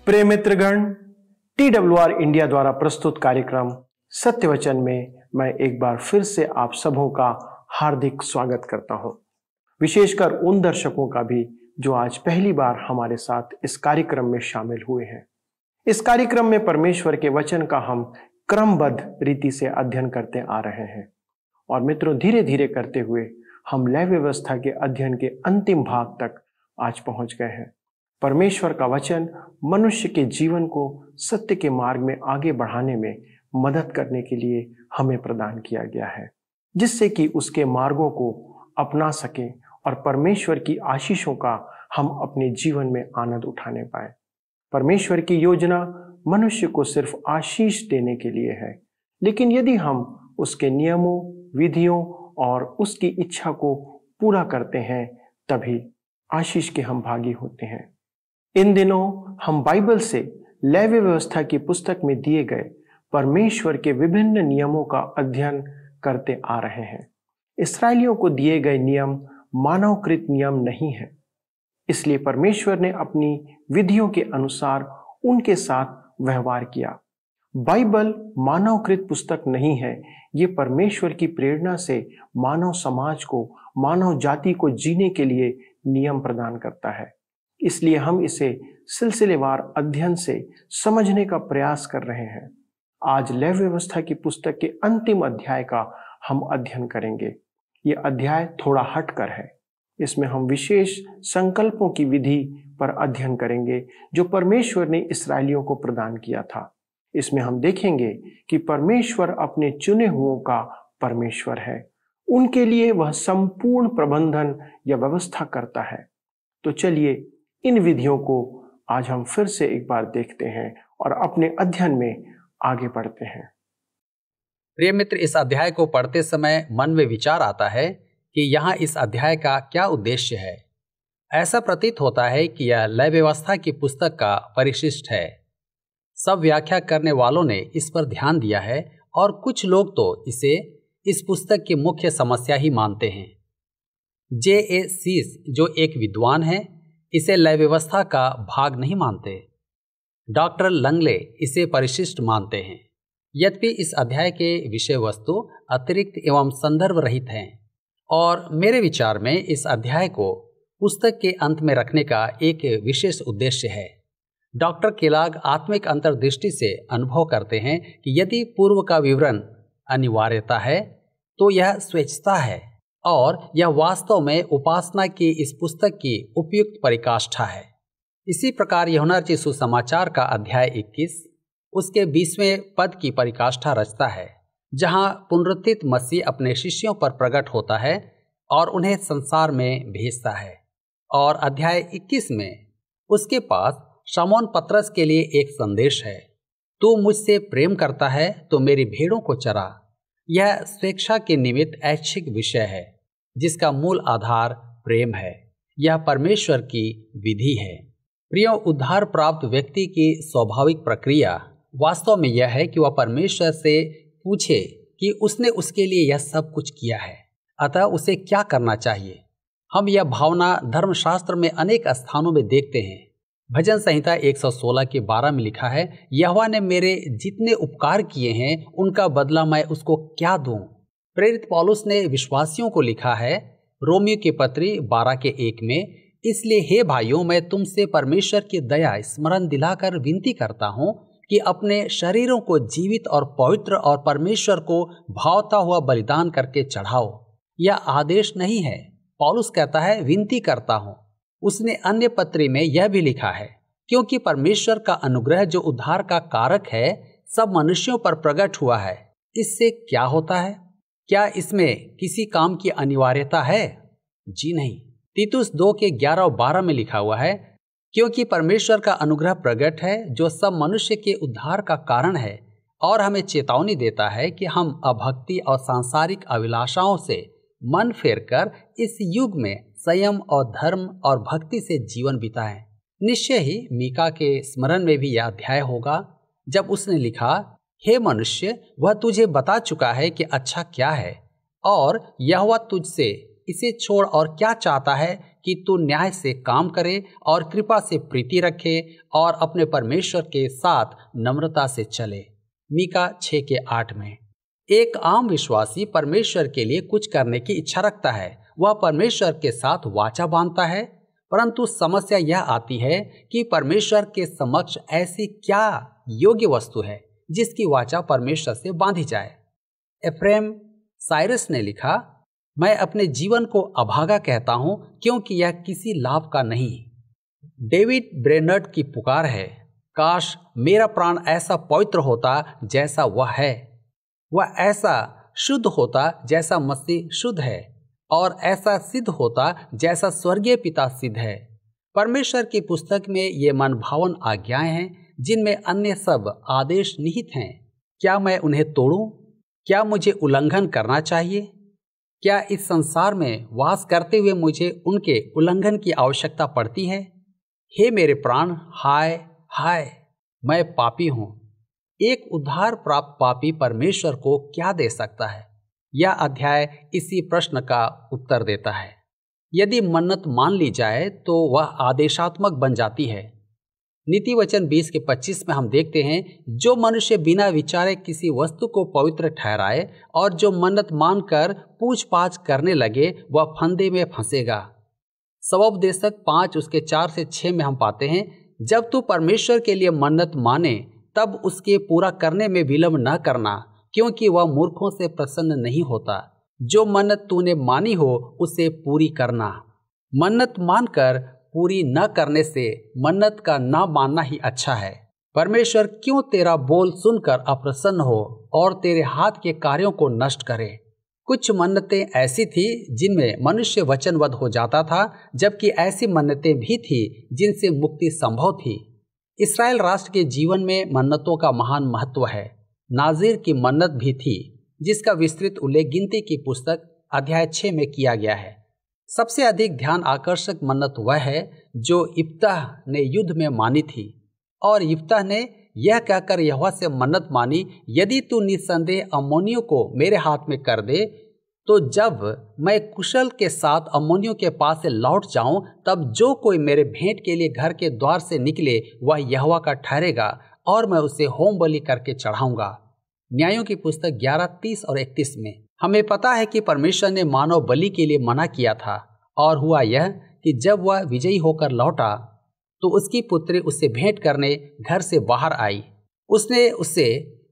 प्रिय मित्रगण, TWR India द्वारा प्रस्तुत कार्यक्रम सत्य वचन में मैं एक बार फिर से आप सबों का हार्दिक स्वागत करता हूं। विशेषकर उन दर्शकों का भी जो आज पहली बार हमारे साथ इस कार्यक्रम में शामिल हुए हैं। इस कार्यक्रम में परमेश्वर के वचन का हम क्रमबद्ध रीति से अध्ययन करते आ रहे हैं और मित्रों, धीरे धीरे करते हुए हम लय व्यवस्था के अध्ययन के अंतिम भाग तक आज पहुंच गए हैं। परमेश्वर का वचन मनुष्य के जीवन को सत्य के मार्ग में आगे बढ़ाने में मदद करने के लिए हमें प्रदान किया गया है, जिससे कि उसके मार्गों को अपना सके और परमेश्वर की आशीषों का हम अपने जीवन में आनंद उठाने पाए। परमेश्वर की योजना मनुष्य को सिर्फ आशीष देने के लिए है, लेकिन यदि हम उसके नियमों, विधियों और उसकी इच्छा को पूरा करते हैं तभी आशीष के हम भागी होते हैं। इन दिनों हम बाइबल से लेवी व्यवस्था की पुस्तक में दिए गए परमेश्वर के विभिन्न नियमों का अध्ययन करते आ रहे हैं। इस्राएलियों को दिए गए नियम मानवकृत नियम नहीं है, इसलिए परमेश्वर ने अपनी विधियों के अनुसार उनके साथ व्यवहार किया। बाइबल मानवकृत पुस्तक नहीं है, ये परमेश्वर की प्रेरणा से मानव समाज को, मानव जाति को जीने के लिए नियम प्रदान करता है। इसलिए हम इसे सिलसिलेवार अध्ययन से समझने का प्रयास कर रहे हैं। आज लेवी व्यवस्था की पुस्तक के अंतिम अध्याय का हम अध्ययन करेंगे। यह अध्याय थोड़ा हटकर है। इसमें हम विशेष संकल्पों की विधि पर अध्ययन करेंगे जो परमेश्वर ने इस्राएलियों को प्रदान किया था। इसमें हम देखेंगे कि परमेश्वर अपने चुने हुओं का परमेश्वर है, उनके लिए वह संपूर्ण प्रबंधन या व्यवस्था करता है। तो चलिए इन विधियों को आज हम फिर से एक बार देखते हैं और अपने अध्ययन में आगे बढ़ते हैं। प्रिय मित्र, इस अध्याय को पढ़ते समय मन में विचार आता है कि यहाँ इस अध्याय का क्या उद्देश्य है। ऐसा प्रतीत होता है कि यह लय व्यवस्था की पुस्तक का परिशिष्ट है। सब व्याख्या करने वालों ने इस पर ध्यान दिया है और कुछ लोग तो इसे इस पुस्तक की मुख्य समस्या ही मानते हैं। J.A. सीस, जो एक विद्वान है, इसे लय व्यवस्था का भाग नहीं मानते। डॉक्टर लंगले इसे परिशिष्ट मानते हैं। यद्यपि इस अध्याय के विषय वस्तु अतिरिक्त एवं संदर्भ रहित हैं और मेरे विचार में इस अध्याय को पुस्तक के अंत में रखने का एक विशेष उद्देश्य है। डॉक्टर केलाग आत्मिक अंतर्दृष्टि से अनुभव करते हैं कि यदि पूर्व का विवरण अनिवार्यता है तो यह स्वेच्छता है और यह वास्तव में उपासना की इस पुस्तक की उपयुक्त परिकाष्ठा है। इसी प्रकार यूहन्ना रचित सुसमाचार का अध्याय 21 उसके 20वें पद की परिकाष्ठा रचता है, जहां पुनरुत्थित मसीह अपने शिष्यों पर प्रकट होता है और उन्हें संसार में भेजता है। और अध्याय 21 में उसके पास शमौन पतरस के लिए एक संदेश है, तू मुझसे प्रेम करता है तो मेरी भेड़ों को चरा। यह स्वेच्छा के निमित्त ऐच्छिक विषय है जिसका मूल आधार प्रेम है। यह परमेश्वर की विधि है। प्रिय, उद्धार प्राप्त व्यक्ति की स्वाभाविक प्रक्रिया वास्तव में यह है कि वह परमेश्वर से पूछे कि उसने उसके लिए यह सब कुछ किया है, अतः उसे क्या करना चाहिए। हम यह भावना धर्मशास्त्र में अनेक स्थानों में देखते हैं। भजन संहिता 116 के 12 में लिखा है, यहोवा ने मेरे जितने उपकार किए हैं उनका बदला मैं उसको क्या दूं। प्रेरित पौलुस ने विश्वासियों को लिखा है रोमियो की पत्री 12 के 1 में, इसलिए हे भाइयों, मैं तुमसे परमेश्वर की दया स्मरण दिलाकर विनती करता हूं कि अपने शरीरों को जीवित और पवित्र और परमेश्वर को भावता हुआ बलिदान करके चढ़ाओ। यह आदेश नहीं है, पौलुस कहता है विनती करता हूं। उसने अन्य पत्री में यह भी लिखा है, क्योंकि परमेश्वर का अनुग्रह जो उद्धार का कारक है सब मनुष्यों पर प्रकट हुआ है। इससे क्या होता है? क्या इसमें किसी काम की अनिवार्यता है? जी नहीं। तीतुस 2 के 11 और 12 में लिखा हुआ है, क्योंकि परमेश्वर का अनुग्रह प्रकट है जो सब मनुष्य के उद्धार का कारण है और हमें चेतावनी देता है कि हम अभक्ति और सांसारिक अभिलाषाओं से मन फेरकर इस युग में संयम और धर्म और भक्ति से जीवन बिताएं। निश्चय ही मीका के स्मरण में भी यह अध्याय होगा जब उसने लिखा, हे मनुष्य, वह तुझे बता चुका है कि अच्छा क्या है और यहोवा तुझसे इसे छोड़ और क्या चाहता है कि तू न्याय से काम करे और कृपा से प्रीति रखे और अपने परमेश्वर के साथ नम्रता से चले। मीका 6:8 में एक आम विश्वासी परमेश्वर के लिए कुछ करने की इच्छा रखता है, वह परमेश्वर के साथ वाचा बांधता है, परंतु समस्या यह आती है कि परमेश्वर के समक्ष ऐसी क्या योग्य वस्तु है जिसकी वाचा परमेश्वर से बांधी जाए। एफ्रेम साइरस ने लिखा, मैं अपने जीवन को अभागा कहता हूं क्योंकि यह किसी लाभ का नहीं। डेविड ब्रेनर्ड की पुकार है, काश मेरा प्राण ऐसा पवित्र होता जैसा वह है, वह ऐसा शुद्ध होता जैसा मसीह शुद्ध है, और ऐसा सिद्ध होता जैसा स्वर्गीय पिता सिद्ध है। परमेश्वर की पुस्तक में ये मनभावन आज्ञाएं हैं जिनमें अन्य सब आदेश निहित हैं। क्या मैं उन्हें तोड़ूं? क्या मुझे उल्लंघन करना चाहिए? क्या इस संसार में वास करते हुए मुझे उनके उल्लंघन की आवश्यकता पड़ती है? हे मेरे प्राण, हाय हाय, मैं पापी हूं। एक उद्धार प्राप्त पापी परमेश्वर को क्या दे सकता है? यह अध्याय इसी प्रश्न का उत्तर देता है। यदि मन्नत मान ली जाए तो वह आदेशात्मक बन जाती है। नीति वचन 20:25 में हम देखते हैं, जो मनुष्य बिना विचारे किसी वस्तु को पवित्र ठहराए और जो मन्नत मानकर पूछपाछ करने लगे वह फंदे में फंसेगा। सबोपदेशक 5:4-6 में हम पाते हैं, जब तू परमेश्वर के लिए मन्नत माने तब उसके पूरा करने में विलंब न करना, क्योंकि वह मूर्खों से प्रसन्न नहीं होता। जो मन्नत तूने मानी हो उसे पूरी करना। मन्नत मानकर पूरी न करने से मन्नत का न मानना ही अच्छा है। परमेश्वर क्यों तेरा बोल सुनकर अप्रसन्न हो और तेरे हाथ के कार्यों को नष्ट करे। कुछ मन्नतें ऐसी थी जिनमें मनुष्य वचनबद्ध हो जाता था, जबकि ऐसी मन्नतें भी थी जिनसे मुक्ति संभव थी। इस्राएल राष्ट्र के जीवन में मन्नतों का महान महत्व है। नाज़ीर की मन्नत भी थी जिसका विस्तृत उल्लेख गिनती की पुस्तक अध्याय 6 में किया गया है। सबसे अधिक ध्यान आकर्षक मन्नत वह है जो इफ्ताह ने युद्ध में मानी थी, और इफ्ताह ने यह कहकर यहोवा से मन्नत मानी, यदि तू निस्संदेह अम्मोनियों को मेरे हाथ में कर दे तो जब मैं कुशल के साथ अम्मोनियों के पास से लौट जाऊं तब जो कोई मेरे भेंट के लिए घर के द्वार से निकले वह यहोवा का ठहरेगा और मैं उसे होम बलि करके चढ़ाऊंगा। न्यायों की पुस्तक 11:30-31 में हमें पता है कि परमेश्वर ने मानव बलि के लिए मना किया था, और हुआ यह कि जब वह विजयी होकर लौटा तो उसकी पुत्री उससे भेंट करने घर से बाहर आई। उसने उससे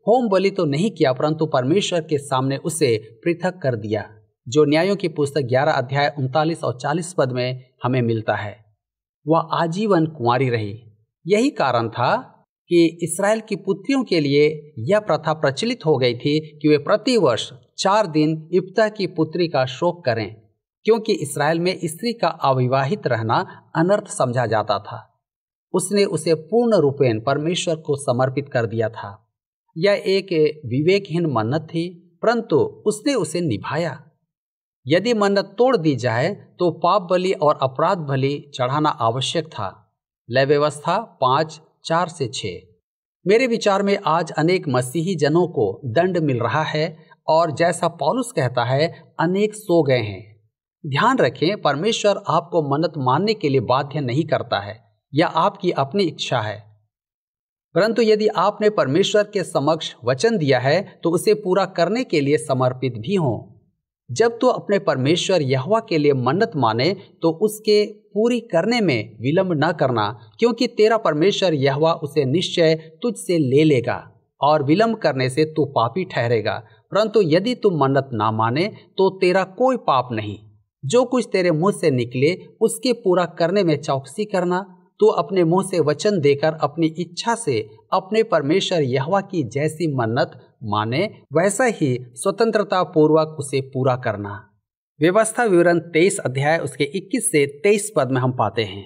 होम बलि तो नहीं किया, परंतु परमेश्वर के सामने उसे पृथक कर दिया, जो न्यायों की पुस्तक 11:39 और 40 पद में हमें मिलता है। वह आजीवन कुंवारी रही। यही कारण था कि इस्राएल की पुत्रियों के लिए यह प्रथा प्रचलित हो गई थी कि वे प्रतिवर्ष 4 दिन इफ्ताह की पुत्री का शोक करें, क्योंकि इस्राएल में स्त्री का अविवाहित रहना अनर्थ समझा जाता था। उसने उसे पूर्ण रूपेण परमेश्वर को समर्पित कर दिया था। यह एक विवेकहीन मन्नत थी, परंतु उसने उसे निभाया। यदि मन्नत तोड़ दी जाए तो पाप बलि और अपराध बलि चढ़ाना आवश्यक था। लय व्यवस्था 5:4-6। मेरे विचार में आज अनेक मसीही जनों को दंड मिल रहा है, और जैसा पौलुस कहता है, अनेक सो गए हैं। ध्यान रखें, परमेश्वर आपको मन्नत मानने के लिए बाध्य नहीं करता है, यह आपकी अपनी इच्छा है। परंतु यदि आपने परमेश्वर के समक्ष वचन दिया है तो उसे पूरा करने के लिए समर्पित भी हों। जब तो अपने परमेश्वर यहोवा के लिए मन्नत माने तो उसके पूरी करने में विलंब न करना, क्योंकि तेरा परमेश्वर यहोवा उसे निश्चय तुझसे ले लेगा और विलंब करने से तू पापी ठहरेगा। परंतु यदि तू मन्नत ना माने तो तेरा कोई पाप नहीं। जो कुछ तेरे मुंह से निकले उसके पूरा करने में चौकसी करना। तू अपने मुंह से वचन देकर अपनी इच्छा से अपने परमेश्वर यहोवा की जैसी मन्नत माने वैसा ही स्वतंत्रता पूर्वक उसे पूरा करना। व्यवस्था विवरण 23 अध्याय उसके 21 से 23 पद में हम पाते हैं।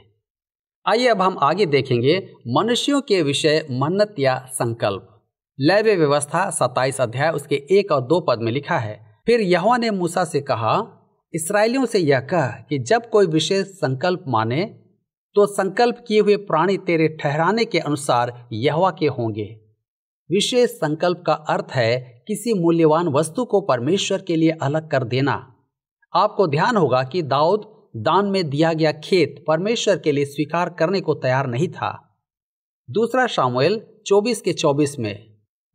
आइए अब हम आगे देखेंगे मनुष्यों के विषय मन्नत या संकल्प। लेवी व्यवस्था 27 अध्याय उसके 1 और 2 पद में लिखा है, फिर यहोवा ने मूसा से कहा, इस्राएलियों से यह कह कि जब कोई विशेष संकल्प माने तो संकल्प किए हुए प्राणी तेरे ठहराने के अनुसार यहोवा के होंगे। विशेष संकल्प का अर्थ है किसी मूल्यवान वस्तु को परमेश्वर के लिए अलग कर देना। आपको ध्यान होगा कि दाऊद दान में दिया गया खेत परमेश्वर के लिए स्वीकार करने को तैयार नहीं था। दूसरा शामुएल 24:24 में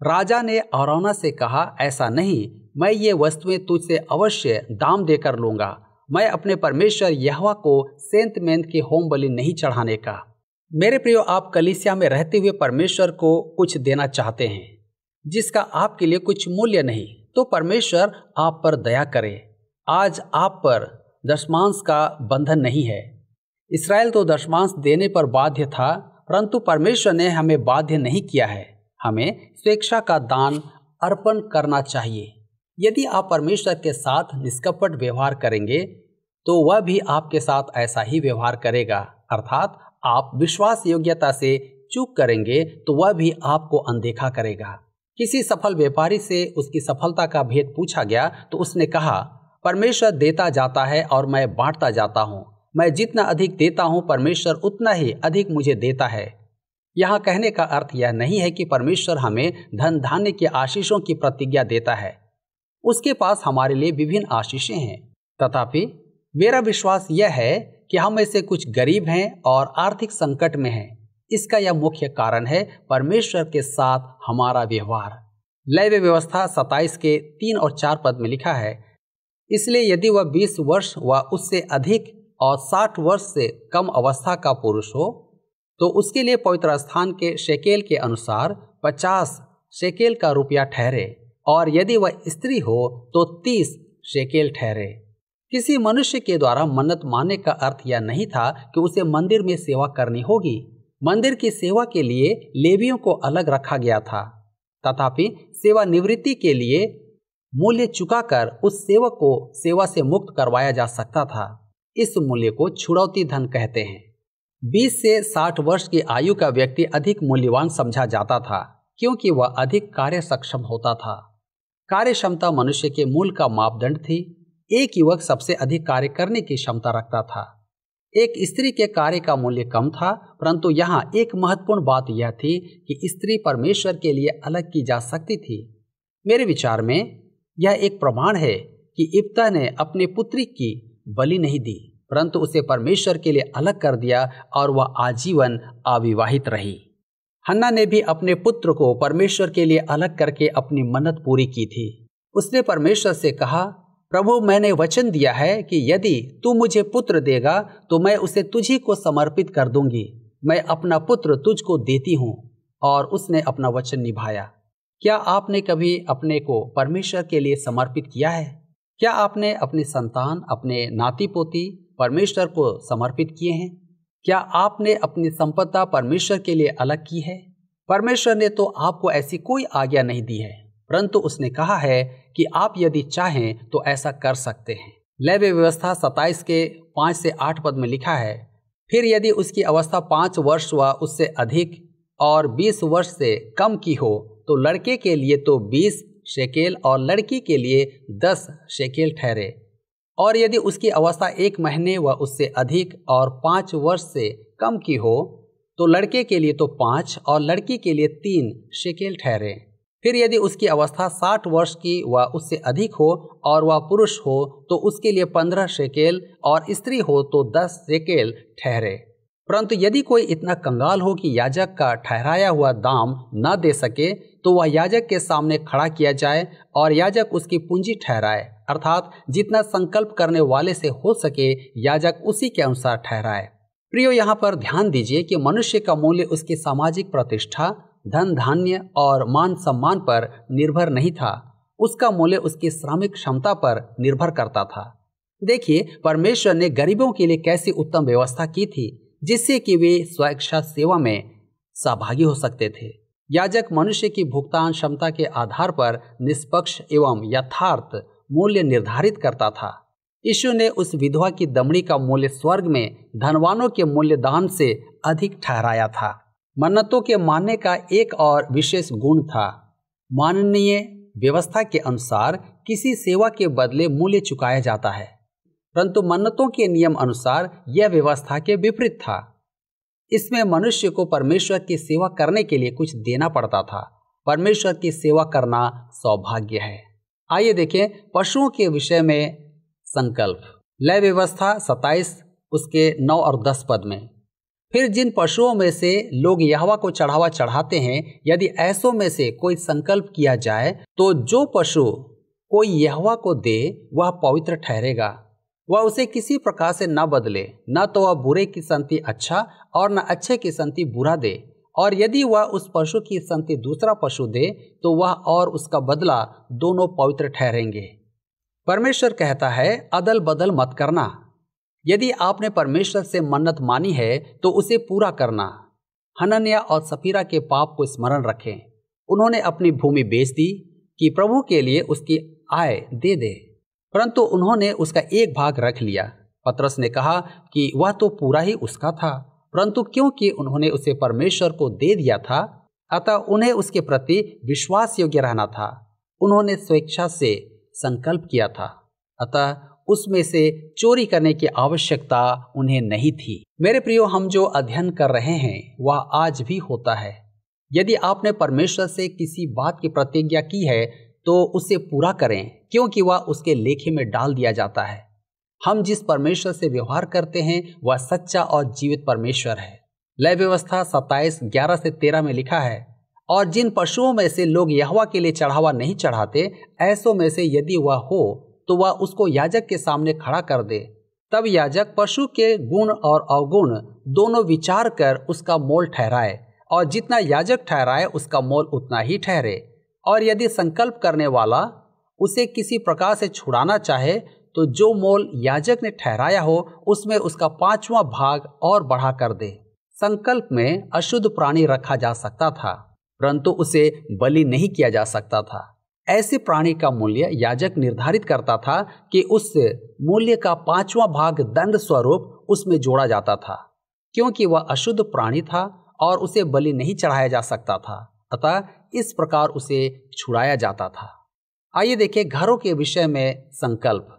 राजा ने अरौना से कहा, ऐसा नहीं, मैं ये वस्तुएं तुझसे अवश्य दाम देकर लूंगा। मैं अपने परमेश्वर यहोवा को सेंत मेंत के होम बलि नहीं चढ़ाने का। मेरे प्रियो, आप कलीसिया में रहते हुए परमेश्वर को कुछ देना चाहते हैं जिसका आपके लिए कुछ मूल्य नहीं, तो परमेश्वर आप पर दया करे। आज आप पर दशमांश का बंधन नहीं है। इस्राएल तो दशमांश देने पर बाध्य था, परंतु परमेश्वर ने हमें बाध्य नहीं किया है। हमें स्वेच्छा का दान अर्पण करना चाहिए। यदि आप परमेश्वर के साथ निष्कपट व्यवहार करेंगे तो वह भी आपके साथ ऐसा ही व्यवहार करेगा, अर्थात आप विश्वास योग्यता से चूक करेंगे तो वह भी आपको अनदेखा करेगा। किसी सफल व्यापारी से उसकी सफलता का भेद पूछा गया तो उसने कहा, परमेश्वर देता जाता है और मैं बांटता जाता हूँ। मैं जितना अधिक देता हूँ परमेश्वर उतना ही अधिक मुझे देता है। यहाँ कहने का अर्थ यह नहीं है कि परमेश्वर हमें धन धान्य के आशीषों की प्रतिज्ञा देता है। उसके पास हमारे लिए विभिन्न आशीषें हैं, तथापि मेरा विश्वास यह है कि हम में से कुछ गरीब हैं और आर्थिक संकट में हैं। इसका यह मुख्य कारण है परमेश्वर के साथ हमारा व्यवहार। लेवी व्यवस्था 27 के 3 और 4 पद में लिखा है, इसलिए यदि वह 20 वर्ष व उससे अधिक और 60 वर्ष से कम अवस्था का पुरुष हो तो उसके लिए पवित्र स्थान के शेकेल के अनुसार 50 शेकेल का रुपया ठहरे, और यदि वह स्त्री हो तो 30 शेकेल ठहरे। किसी मनुष्य के द्वारा मन्नत मानने का अर्थ यह नहीं था कि उसे मंदिर में सेवा करनी होगी। मंदिर की सेवा के लिए लेवियों को अलग रखा गया था, तथापि सेवानिवृत्ति के लिए मूल्य चुकाकर उस सेवक को सेवा से मुक्त करवाया जा सकता था। इस मूल्य को छुड़ौती धन कहते हैं। 20 से 60 वर्ष की आयु का व्यक्ति अधिक मूल्यवान समझा जाता था क्योंकि वह अधिक कार्य सक्षम होता था। कार्य क्षमता मनुष्य के मूल का मापदंड थी। एक युवक सबसे अधिक कार्य करने की क्षमता रखता था। एक स्त्री के कार्य का मूल्य कम था, परंतु यहाँ एक महत्वपूर्ण बात यह थी कि स्त्री परमेश्वर के लिए अलग की जा सकती थी। मेरे विचार में यह एक प्रमाण है कि इब्ता ने अपने पुत्री की बलि नहीं दी, परंतु उसे परमेश्वर के लिए अलग कर दिया और वह आजीवन अविवाहित रही। हन्ना ने भी अपने पुत्र को परमेश्वर के लिए अलग करके अपनी मन्नत पूरी की थी। उसने परमेश्वर से कहा, प्रभु, मैंने वचन दिया है कि यदि तू मुझे पुत्र देगा तो मैं उसे तुझी को समर्पित कर दूंगी। मैं अपना पुत्र तुझको देती हूँ। और उसने अपना वचन निभाया। क्या आपने कभी अपने को परमेश्वर के लिए समर्पित किया है? क्या आपने अपनी संतान, अपने नाती पोती परमेश्वर को समर्पित किए हैं? क्या आपने अपनी संपदा परमेश्वर के लिए अलग की है? परमेश्वर ने तो आपको ऐसी कोई आज्ञा नहीं दी है, परंतु उसने कहा है कि आप यदि चाहें तो ऐसा कर सकते हैं। लेवी व्यवस्था 27 के 5 से 8 पद में लिखा है, फिर यदि उसकी अवस्था 5 वर्ष व उससे अधिक और 20 वर्ष से कम की हो तो लड़के के लिए तो 20 शेकेल और लड़की के लिए 10 शेकेल ठहरे। और यदि उसकी अवस्था 1 महीने व उससे अधिक और 5 वर्ष से कम की हो तो लड़के के लिए तो 5 और लड़की के लिए 3 शेकेल ठहरे। फिर यदि उसकी अवस्था 60 वर्ष की व उससे अधिक हो और वह पुरुष हो तो उसके लिए 15 शेकेल और स्त्री हो तो 10 शेकेल ठहरे। परंतु यदि कोई इतना कंगाल हो कि याजक का ठहराया हुआ दाम न दे सके तो वह याजक के सामने खड़ा किया जाए और याजक उसकी पूंजी ठहराए, अर्थात जितना संकल्प करने वाले से हो सके याजक उसी के अनुसार ठहराए। प्रियो, यहाँ पर ध्यान दीजिए कि मनुष्य का मूल्य उसकी सामाजिक प्रतिष्ठा, धन धान्य और मान सम्मान पर निर्भर नहीं था। उसका मूल्य उसकी श्रमिक क्षमता पर निर्भर करता था। देखिए, परमेश्वर ने गरीबों के लिए कैसी उत्तम व्यवस्था की थी जिससे कि वे स्वेच्छा सेवा में सहभागी हो सकते थे। याजक मनुष्य की भुगतान क्षमता के आधार पर निष्पक्ष एवं यथार्थ मूल्य निर्धारित करता था। यीशु ने उस विधवा की दमड़ी का मूल्य स्वर्ग में धनवानों के मूल्य दान से अधिक ठहराया था। मन्नतों के मानने का एक और विशेष गुण था। माननीय व्यवस्था के अनुसार किसी सेवा के बदले मूल्य चुकाया जाता है, परंतु मन्नतों के नियम अनुसार यह व्यवस्था के विपरीत था। इसमें मनुष्य को परमेश्वर की सेवा करने के लिए कुछ देना पड़ता था। परमेश्वर की सेवा करना सौभाग्य है। आइए देखें पशुओं के विषय में संकल्प। लय व्यवस्था 27 उसके 9 और 10 पद में, फिर जिन पशुओं में से लोग यहोवा को चढ़ावा चढ़ाते हैं, यदि ऐसों में से कोई संकल्प किया जाए तो जो पशु कोई यहोवा को दे वह पवित्र ठहरेगा। वह उसे किसी प्रकार से न बदले, न तो वह बुरे की संति अच्छा और न अच्छे की संति बुरा दे। और यदि वह उस पशु की संति दूसरा पशु दे तो वह और उसका बदला दोनों पवित्र ठहरेंगे। परमेश्वर कहता है, अदल बदल मत करना। यदि आपने परमेश्वर से मन्नत मानी है तो उसे पूरा करना। हनन्याह और सफीरा के पाप को स्मरण रखें। उन्होंने अपनी भूमि बेच दी कि प्रभु के लिए उसकी आय दे दे, परंतु उन्होंने उसका एक भाग रख लिया। पतरस ने कहा कि वह तो पूरा ही उसका था, परंतु क्योंकि उन्होंने उसे परमेश्वर को दे दिया था, अतः उन्हें उसके प्रति विश्वास योग्य रहना था। उन्होंने स्वेच्छा से संकल्प किया था, अतः उसमें से चोरी करने की आवश्यकता उन्हें नहीं थी। मेरे प्रियो, हम जो अध्ययन कर रहे हैं वह आज भी होता है। यदि आपने परमेश्वर से किसी बात की प्रतिज्ञा की है तो उसे पूरा करें, क्योंकि वह उसके लेखे में डाल दिया जाता है। हम जिस परमेश्वर से व्यवहार करते हैं वह सच्चा और जीवित परमेश्वर है। लय व्यवस्था 27:11 से 13 में लिखा है, और जिन पशुओं में से लोग यहोवा के लिए चढ़ावा नहीं चढ़ाते, ऐसों में से यदि वह हो तो वह उसको याजक के सामने खड़ा कर दे। तब याजक पशु के गुण और अवगुण दोनों विचार कर उसका मोल ठहराए, और जितना याजक ठहराए उसका मोल उतना ही ठहरे। और यदि संकल्प करने वाला उसे किसी प्रकार से छुड़ाना चाहे तो जो मोल याजक ने ठहराया हो उसमें उसका 5वां भाग और बढ़ा कर दे। संकल्प में अशुद्ध प्राणी रखा जा सकता था, परंतु उसे बलि नहीं किया जा सकता था। ऐसे प्राणी का मूल्य याजक निर्धारित करता था कि उस मूल्य का 5वां भाग दंड स्वरूप उसमें जोड़ा जाता था, क्योंकि वह अशुद्ध प्राणी था और उसे बलि नहीं चढ़ाया जा सकता था। अतः इस प्रकार उसे छुड़ाया जाता था। आइए देखें घरों के विषय में संकल्प।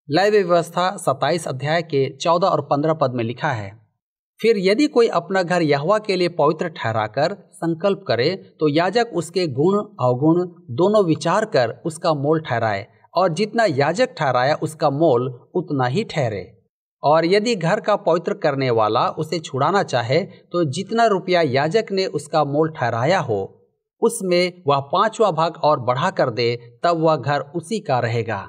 लय व्यवस्था 27 अध्याय के 14 और 15 पद में लिखा है, फिर यदि कोई अपना घर यहोवा के लिए पवित्र ठहराकर संकल्प करे तो याजक उसके गुण अवगुण दोनों विचार कर उसका मोल ठहराए, और जितना याजक ठहराया उसका मोल उतना ही ठहरे। और यदि घर का पवित्र करने वाला उसे छुड़ाना चाहे तो जितना रुपया याजक ने उसका मोल ठहराया हो उसमें वह 5वां भाग और बढ़ा कर दे, तब वह घर उसी का रहेगा।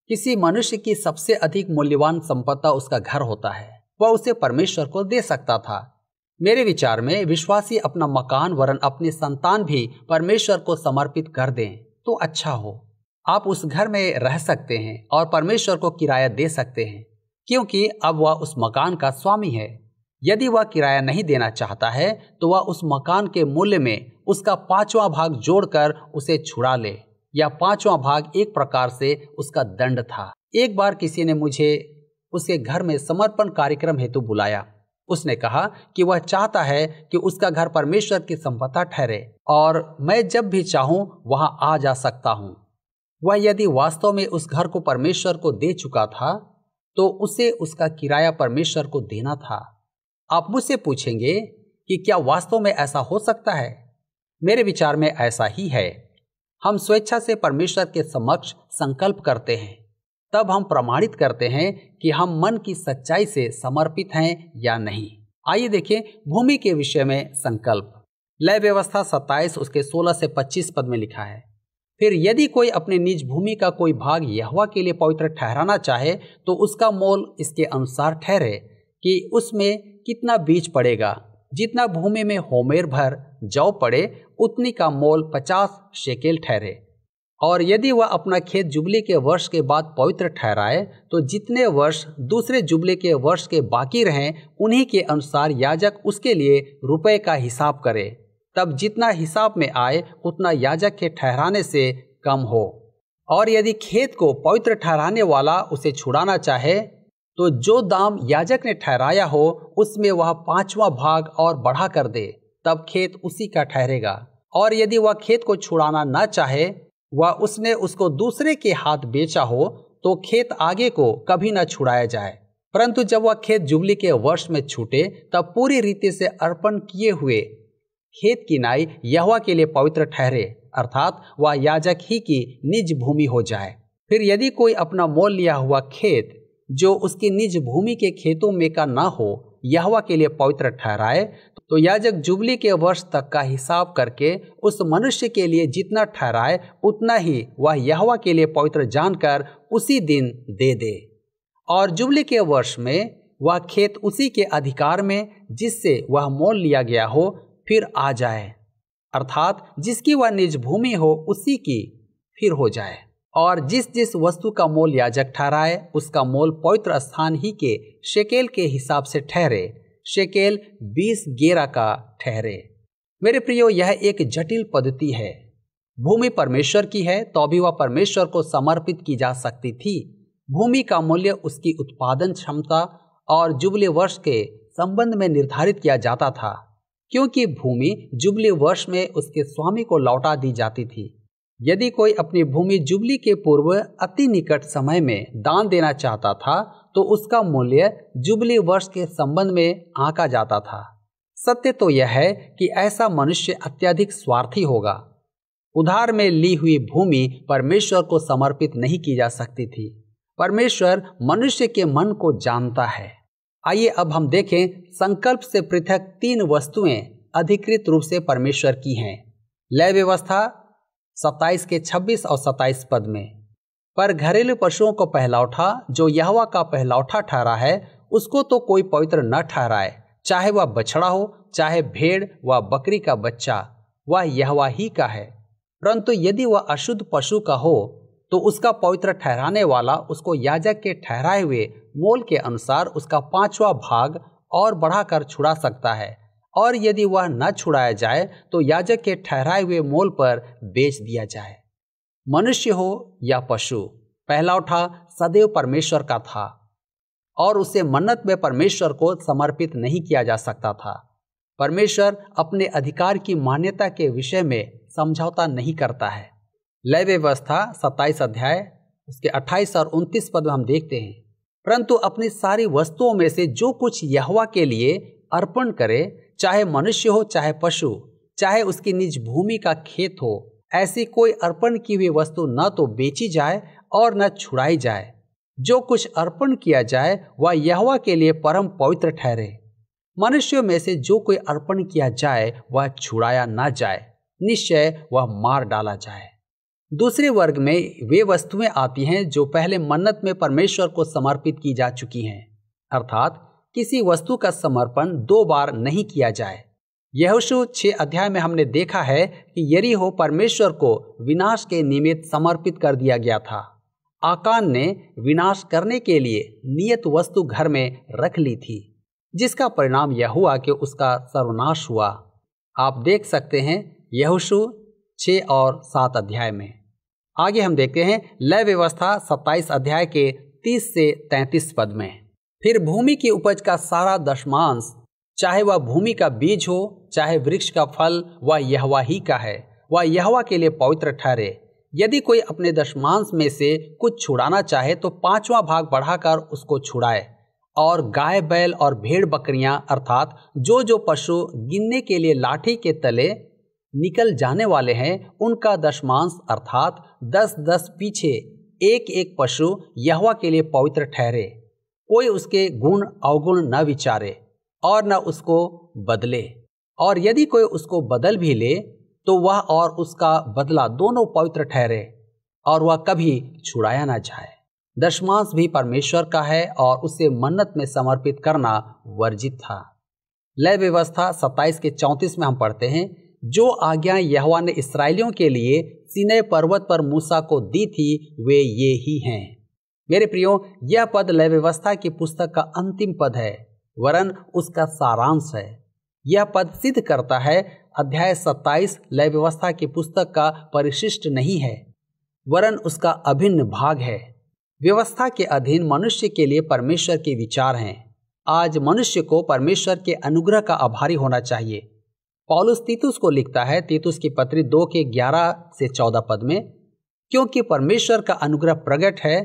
किसी मनुष्य की सबसे अधिक मूल्यवान संपत्ति उसका घर होता है। वह उसे परमेश्वर को दे सकता था। मेरे विचार में विश्वासी अपना मकान वरन अपनी संतान भी परमेश्वर को समर्पित कर दें तो अच्छा हो। आप उस घर में रह सकते हैं और परमेश्वर को किराया दे सकते हैं, क्योंकि अब वह उस मकान का स्वामी है। यदि वह किराया नहीं देना चाहता है तो वह उस मकान के मूल्य में उसका 5वां भाग जोड़कर उसे छुड़ा ले, या 5वां भाग एक प्रकार से उसका दंड था। एक बार किसी ने मुझे उसके घर में समर्पण कार्यक्रम हेतु बुलाया। उसने कहा कि वह चाहता है कि उसका घर परमेश्वर की संपत्ति ठहरे और मैं जब भी चाहूं वहां आ जा सकता हूं। वह यदि वास्तव में उस घर को परमेश्वर को दे चुका था तो उसे उसका किराया परमेश्वर को देना था। आप मुझसे पूछेंगे कि क्या वास्तव में ऐसा हो सकता है? मेरे विचार में ऐसा ही है। हम स्वेच्छा से परमेश्वर के समक्ष संकल्प करते हैं, तब हम प्रमाणित करते हैं कि हम मन की सच्चाई से समर्पित हैं या नहीं। आइए देखें भूमि के विषय में संकल्प। लय व्यवस्था 27 उसके 16 से 25 पद में लिखा है, फिर यदि कोई अपने निज भूमि का कोई भाग यहोवा के लिए पवित्र ठहराना चाहे तो उसका मोल इसके अनुसार ठहरे कि उसमें कितना बीज पड़ेगा। जितना भूमि में होमेर भर जौ पड़े उतनी का मोल 50 शेकेल ठहरे। और यदि वह अपना खेत जुबली के वर्ष के बाद पवित्र ठहराए तो जितने वर्ष दूसरे जुबली के वर्ष के बाकी रहें उन्हीं के अनुसार याजक उसके लिए रुपए का हिसाब करे। तब जितना हिसाब में आए उतना याजक के ठहराने से कम हो। और यदि खेत को पवित्र ठहराने वाला उसे छुड़ाना चाहे तो जो दाम याजक ने ठहराया हो उसमें वह 5वां भाग और बढ़ा कर दे, तब खेत उसी का ठहरेगा। और यदि वह खेत को छुड़ाना न चाहे, वह उसने उसको दूसरे के हाथ बेचा हो, तो खेत आगे को कभी न छुड़ाया जाए। परंतु जब वह खेत जुबली के वर्ष में छूटे तब पूरी रीति से अर्पण किए हुए खेत की नाई यहोवा के लिए पवित्र ठहरे, अर्थात वह याजक ही की निज भूमि हो जाए। फिर यदि कोई अपना मोल लिया हुआ खेत जो उसकी निज भूमि के खेतों में का न हो यहोवा के लिए पवित्र ठहराए, तो याजक जुबली के वर्ष तक का हिसाब करके उस मनुष्य के लिए जितना ठहराए उतना ही वह यहोवा के लिए पवित्र जानकर उसी दिन दे दे। और जुबली के वर्ष में वह खेत उसी के अधिकार में जिससे वह मोल लिया गया हो फिर आ जाए, अर्थात जिसकी वह निज भूमि हो उसी की फिर हो जाए। और जिस जिस वस्तु का मोल याजक ठहराए उसका मोल पवित्र स्थान ही के शेकेल के हिसाब से ठहरे, शेकेल 20 गेरा का ठहरे। मेरे प्रियो, यह एक जटिल पद्धति है। भूमि परमेश्वर की है तो भी वह परमेश्वर को समर्पित की जा सकती थी। भूमि का मूल्य उसकी उत्पादन क्षमता और जुबली वर्ष के संबंध में निर्धारित किया जाता था, क्योंकि भूमि जुबली वर्ष में उसके स्वामी को लौटा दी जाती थी। यदि कोई अपनी भूमि जुबली के पूर्व अति निकट समय में दान देना चाहता था तो उसका मूल्य जुबली वर्ष के संबंध में आंका जाता था। सत्य तो यह है कि ऐसा मनुष्य अत्यधिक स्वार्थी होगा। उधार में ली हुई भूमि परमेश्वर को समर्पित नहीं की जा सकती थी। परमेश्वर मनुष्य के मन को जानता है। आइए अब हम देखें संकल्प से पृथक 3 वस्तुएं अधिकृत रूप से परमेश्वर की हैं। लय व्यवस्था 27 के 26 और 27 पद में, पर घरेलू पशुओं को पहलौठा जो यहोवा का पहलौठा ठहरा है उसको तो कोई पवित्र न ठहराए, चाहे वह बछड़ा हो चाहे भेड़ व बकरी का बच्चा, वह यहोवा ही का है। परंतु यदि वह अशुद्ध पशु का हो तो उसका पवित्र ठहराने वाला उसको याजक के ठहराए हुए मोल के अनुसार उसका 5वां भाग और बढ़ाकर छुड़ा सकता है, और यदि वह न छुड़ाया जाए तो याजक के ठहराए हुए मोल पर बेच दिया जाए। मनुष्य हो या पशु, पहलौठा सदैव परमेश्वर का था और उसे मन्नत में परमेश्वर को समर्पित नहीं किया जा सकता था। परमेश्वर अपने अधिकार की मान्यता के विषय में समझौता नहीं करता है। लय व्यवस्था 27 अध्याय उसके 28 और 29 पद में हम देखते हैं, परंतु अपनी सारी वस्तुओं में से जो कुछ यहोवा के लिए अर्पण करे, चाहे मनुष्य हो चाहे पशु, चाहे उसकी निज भूमि का खेत हो, ऐसी कोई अर्पण की हुई वस्तु न तो बेची जाए और न छुड़ाई जाए। जो कुछ अर्पण किया जाए वह यहोवा के लिए परम पवित्र ठहरे। मनुष्यों में से जो कोई अर्पण किया जाए वह छुड़ाया न जाए, निश्चय वह मार डाला जाए। दूसरे वर्ग में वे वस्तुएं आती हैं जो पहले मन्नत में परमेश्वर को समर्पित की जा चुकी हैं, अर्थात किसी वस्तु का समर्पण 2 बार नहीं किया जाए। यहोशू 6 अध्याय में हमने देखा है कि यरीहो परमेश्वर को विनाश के निमित्त समर्पित कर दिया गया था। आकान ने विनाश करने के लिए नियत वस्तु घर में रख ली थी, जिसका परिणाम यह हुआ कि उसका सर्वनाश हुआ। आप देख सकते हैं यहोशू 6 और 7 अध्याय में। आगे हम देखते हैं लय व्यवस्था 27 अध्याय के 30 से 33 पद में। फिर भूमि की उपज का सारा दशमांश, चाहे वह भूमि का बीज हो चाहे वृक्ष का फल, वह यहोवा ही का है, वह यहोवा के लिए पवित्र ठहरे। यदि कोई अपने दशमांश में से कुछ छुड़ाना चाहे तो 5वां भाग बढ़ाकर उसको छुड़ाए। और गाय बैल और भेड़ बकरियां अर्थात जो जो पशु गिनने के लिए लाठी के तले निकल जाने वाले हैं, उनका दशमांश अर्थात 10-10 पीछे एक एक पशु यहोवा के लिए पवित्र ठहरे। कोई उसके गुण अवगुण न विचारे और न उसको बदले, और यदि कोई उसको बदल भी ले तो वह और उसका बदला दोनों पवित्र ठहरे और वह कभी छुड़ाया ना जाए। दशमांश भी परमेश्वर का है और उसे मन्नत में समर्पित करना वर्जित था। लय व्यवस्था 27 के 34 में हम पढ़ते हैं, जो आज्ञा यहोवा ने इस्राएलियों के लिए सीनै पर्वत पर मूसा को दी थी वे ये ही हैं। मेरे प्रियो, यह पद लय व्यवस्था की पुस्तक का अंतिम पद है, वरन उसका सारांश है। यह पद सिद्ध करता है अध्याय 27 लय व्यवस्था की पुस्तक का परिशिष्ट नहीं है, वरन उसका अभिन्न भाग है। व्यवस्था के अधीन मनुष्य के लिए परमेश्वर के विचार हैं। आज मनुष्य को परमेश्वर के अनुग्रह का आभारी होना चाहिए। पौलुस तीतुस को लिखता है, तीतुस की पत्री 2 के 11 से 14 पद में, क्योंकि परमेश्वर का अनुग्रह प्रकट है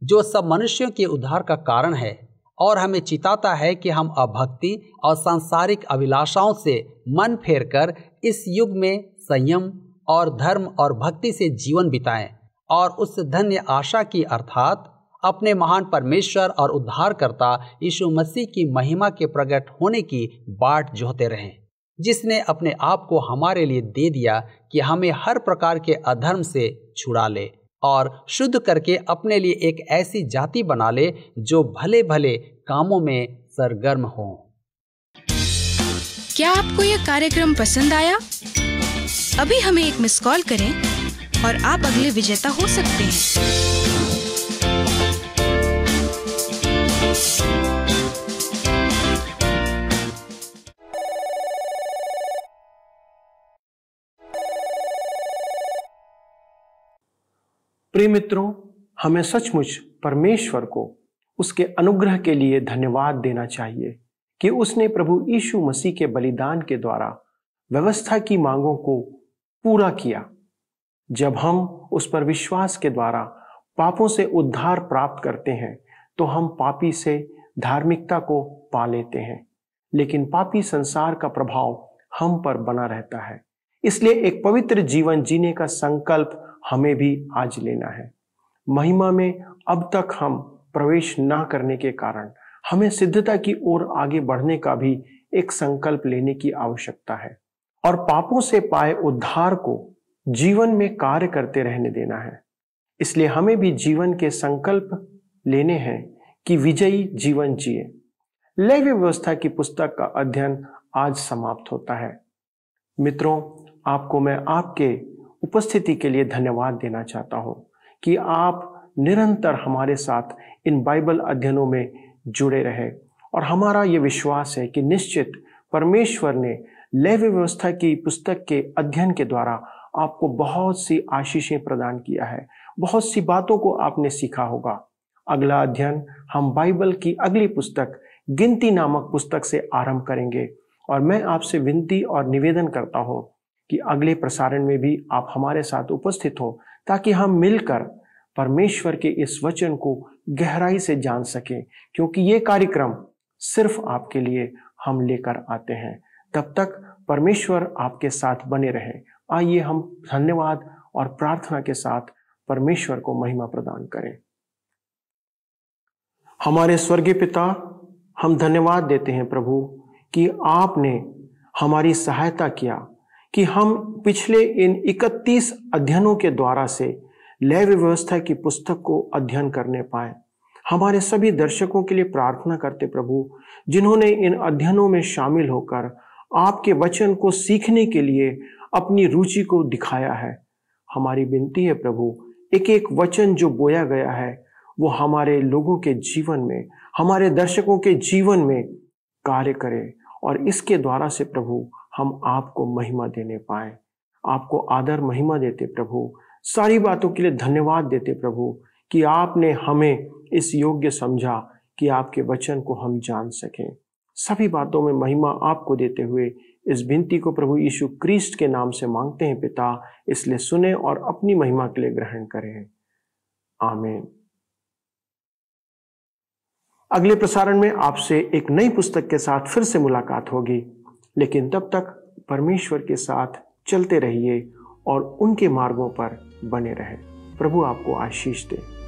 जो सब मनुष्यों के उद्धार का कारण है और हमें चिताता है कि हम अभक्ति और सांसारिक अभिलाषाओं से मन फेरकर इस युग में संयम और धर्म और भक्ति से जीवन बिताएं और उस धन्य आशा की अर्थात अपने महान परमेश्वर और उद्धारकर्ता यीशु मसीह की महिमा के प्रकट होने की बाट जोहते रहें, जिसने अपने आप को हमारे लिए दे दिया कि हमें हर प्रकार के अधर्म से छुड़ा ले और शुद्ध करके अपने लिए एक ऐसी जाति बना ले जो भले भले कामों में सरगर्म हो। क्या आपको यह कार्यक्रम पसंद आया? अभी हमें एक मिस कॉल करें और आप अगले विजेता हो सकते हैं। प्रिय मित्रों, हमें सचमुच परमेश्वर को उसके अनुग्रह के लिए धन्यवाद देना चाहिए कि उसने प्रभु यीशु मसीह के बलिदान के द्वारा व्यवस्था की मांगों को पूरा किया। जब हम उस पर विश्वास के द्वारा पापों से उद्धार प्राप्त करते हैं तो हम पापी से धार्मिकता को पा लेते हैं, लेकिन पापी संसार का प्रभाव हम पर बना रहता है। इसलिए एक पवित्र जीवन जीने का संकल्प हमें भी आज लेना है। महिमा में अब तक हम प्रवेश ना करने के कारण हमें सिद्धता की ओर आगे बढ़ने का भी एक संकल्प लेने की आवश्यकता है और पापों से पाए उद्धार को जीवन में कार्य करते रहने देना है। इसलिए हमें भी जीवन के संकल्प लेने हैं कि विजयी जीवन जिए। लेवी व्यवस्था की पुस्तक का अध्ययन आज समाप्त होता है। मित्रों, आपको मैं आपके उपस्थिति के लिए धन्यवाद देना चाहता हूं कि आप निरंतर हमारे साथ इन बाइबल अध्ययनों में जुड़े रहे और हमारा ये विश्वास है कि निश्चित परमेश्वर ने लेवी व्यवस्था की पुस्तक के अध्ययन के द्वारा आपको बहुत सी आशीषें प्रदान किया है, बहुत सी बातों को आपने सीखा होगा। अगला अध्ययन हम बाइबल की अगली पुस्तक गिनती नामक पुस्तक से आरंभ करेंगे और मैं आपसे विनती और निवेदन करता हूं कि अगले प्रसारण में भी आप हमारे साथ उपस्थित हो ताकि हम मिलकर परमेश्वर के इस वचन को गहराई से जान सकें, क्योंकि ये कार्यक्रम सिर्फ आपके लिए हम लेकर आते हैं। तब तक परमेश्वर आपके साथ बने रहे। आइए हम धन्यवाद और प्रार्थना के साथ परमेश्वर को महिमा प्रदान करें। हमारे स्वर्गीय पिता, हम धन्यवाद देते हैं प्रभु कि आपने हमारी सहायता किया कि हम पिछले इन 31 अध्ययनों के द्वारा से लेवी व्यवस्था की पुस्तक को अध्ययन करने पाए। हमारे सभी दर्शकों के लिए प्रार्थना करते प्रभु, जिन्होंने इन अध्ययनों में शामिल होकर आपके वचन को सीखने के लिए अपनी रुचि को दिखाया है। हमारी विनती है प्रभु, एक एक वचन जो बोया गया है वो हमारे लोगों के जीवन में, हमारे दर्शकों के जीवन में कार्य करे और इसके द्वारा से प्रभु हम आपको महिमा देने पाए। आपको आदर महिमा देते प्रभु, सारी बातों के लिए धन्यवाद देते प्रभु कि आपने हमें इस योग्य समझा कि आपके वचन को हम जान सकें। सभी बातों में महिमा आपको देते हुए इस विनती को प्रभु यीशु क्रिस्ट के नाम से मांगते हैं पिता, इसलिए सुने और अपनी महिमा के लिए ग्रहण करें। आमीन। अगले प्रसारण में आपसे एक नई पुस्तक के साथ फिर से मुलाकात होगी, लेकिन तब तक परमेश्वर के साथ चलते रहिए और उनके मार्गों पर बने रहें। प्रभु आपको आशीष दे।